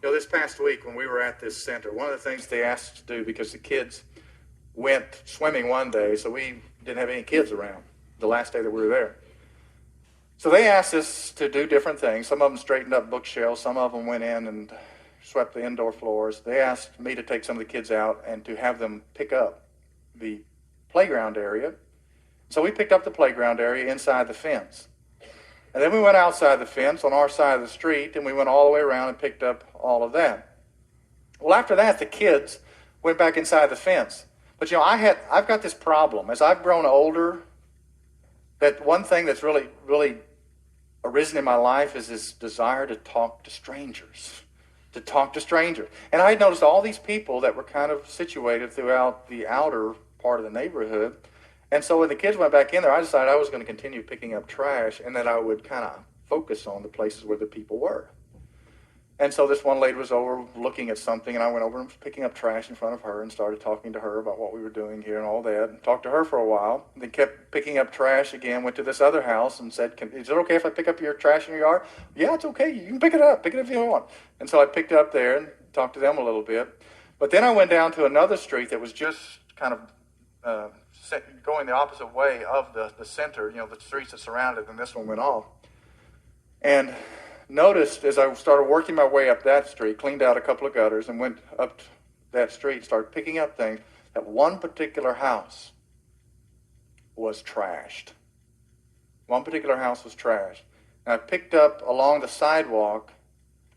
This past week when we were at this center, one of the things they asked us to do, because the kids went swimming one day, so we didn't have any kids around the last day that we were there. So they asked us to do different things. Some of them straightened up bookshelves. Some of them went in and swept the indoor floors. They asked me to take some of the kids out and to have them pick up the playground area. So we picked up the playground area inside the fence. And then we went outside the fence on our side of the street, and we went all the way around and picked up all of that. Well, after that, the kids went back inside the fence. But I've got this problem. As I've grown older, that one thing that's really arisen in my life is this desire to talk to strangers. And I had noticed all these people that were kind of situated throughout the outer part of the neighborhood. And so when the kids went back in there, I decided I was going to continue picking up trash, and that I would kind of focus on the places where the people were. And so this one lady was over looking at something, and I went over and was picking up trash in front of her and started talking to her about what we were doing here and all that, and talked to her for a while. And then kept picking up trash again, went to this other house and said, is it okay if I pick up your trash in your yard? Yeah, it's okay. You can pick it up. Pick it up if you want. And so I picked it up there and talked to them a little bit. But then I went down to another street that was just kind of going the opposite way of the center, the streets that surrounded it, and this one went off. And noticed as I started working my way up that street, cleaned out a couple of gutters and went up that street, started picking up things, that one particular house was trashed. One particular house was trashed. And I picked up along the sidewalk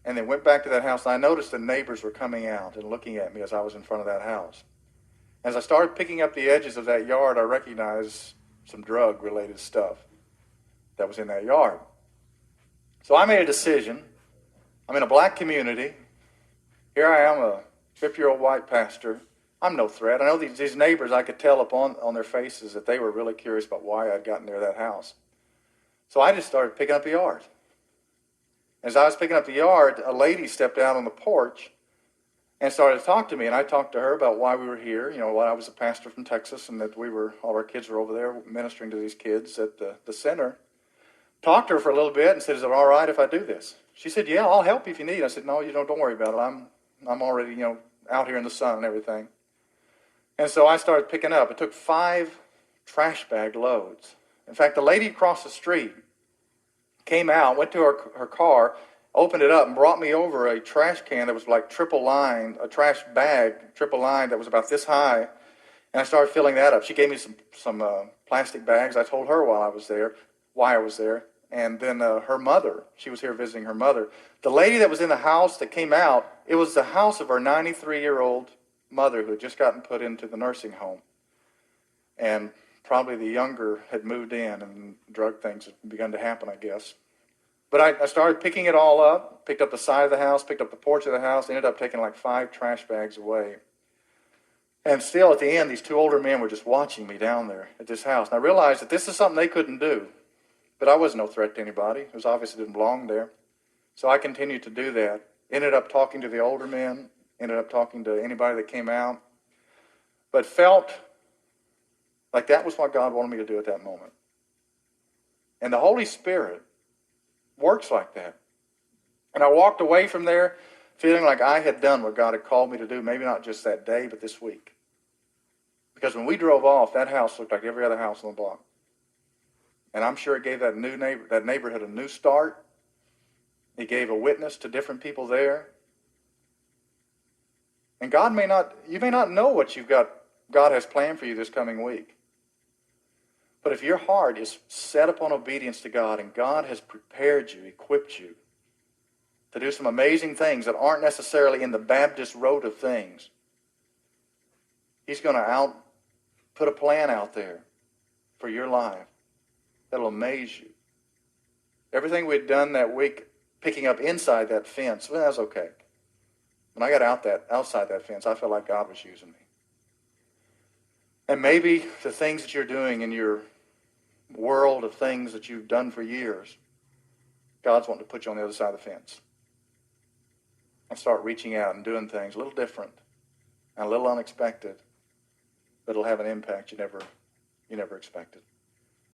and then went back to that house, and I noticed the neighbors were coming out and looking at me as I was in front of that house. As I started picking up the edges of that yard, I recognized some drug-related stuff that was in that yard. So I made a decision. I'm in a black community. Here I am, a 50-year-old white pastor. I'm no threat. I know these neighbors, I could tell on their faces that they were really curious about why I'd gotten near that house. So I just started picking up the yard. As I was picking up the yard, a lady stepped out on the porch and started to talk to me. And I talked to her about why we were here. Why I was a pastor from Texas, and that all our kids were over there ministering to these kids at the center. Talked to her for a little bit and said, is it all right if I do this? She said, yeah, I'll help you if you need. I said, no, don't worry about it. I'm already, out here in the sun and everything. And so I started picking up. It took 5 trash bag loads. In fact, the lady across the street came out, went to her car, opened it up, and brought me over a trash can that was like triple lined, a trash bag, triple lined, that was about this high. And I started filling that up. She gave me some plastic bags. I told her why I was there. And then her mother, she was here visiting her mother. The lady that was in the house that came out, it was the house of her 93-year-old mother who had just gotten put into the nursing home. And probably the younger had moved in, and drug things had begun to happen, I guess. But I started picking it all up, picked up the side of the house, picked up the porch of the house, ended up taking like 5 trash bags away. And still at the end, these 2 older men were just watching me down there at this house. And I realized that this is something they couldn't do. But I was no threat to anybody. It was obviously didn't belong there. So I continued to do that. Ended up talking to the older men. Ended up talking to anybody that came out. But felt like that was what God wanted me to do at that moment. And the Holy Spirit works like that. And I walked away from there feeling like I had done what God had called me to do, maybe not just that day, but this week. Because when we drove off, that house looked like every other house on the block. And I'm sure it gave that neighborhood a new start. It gave a witness to different people there. And you may not know what God has planned for you this coming week. But if your heart is set upon obedience to God, and God has prepared you, equipped you to do some amazing things that aren't necessarily in the Baptist road of things, He's going to put a plan out there for your life that'll amaze you. Everything we'd done that week, picking up inside that fence, well, that was okay. When I got outside that fence, I felt like God was using me. And maybe the things that you're doing in your world of things that you've done for years, God's wanting to put you on the other side of the fence and start reaching out and doing things a little different and a little unexpected, but it'll have an impact you never expected.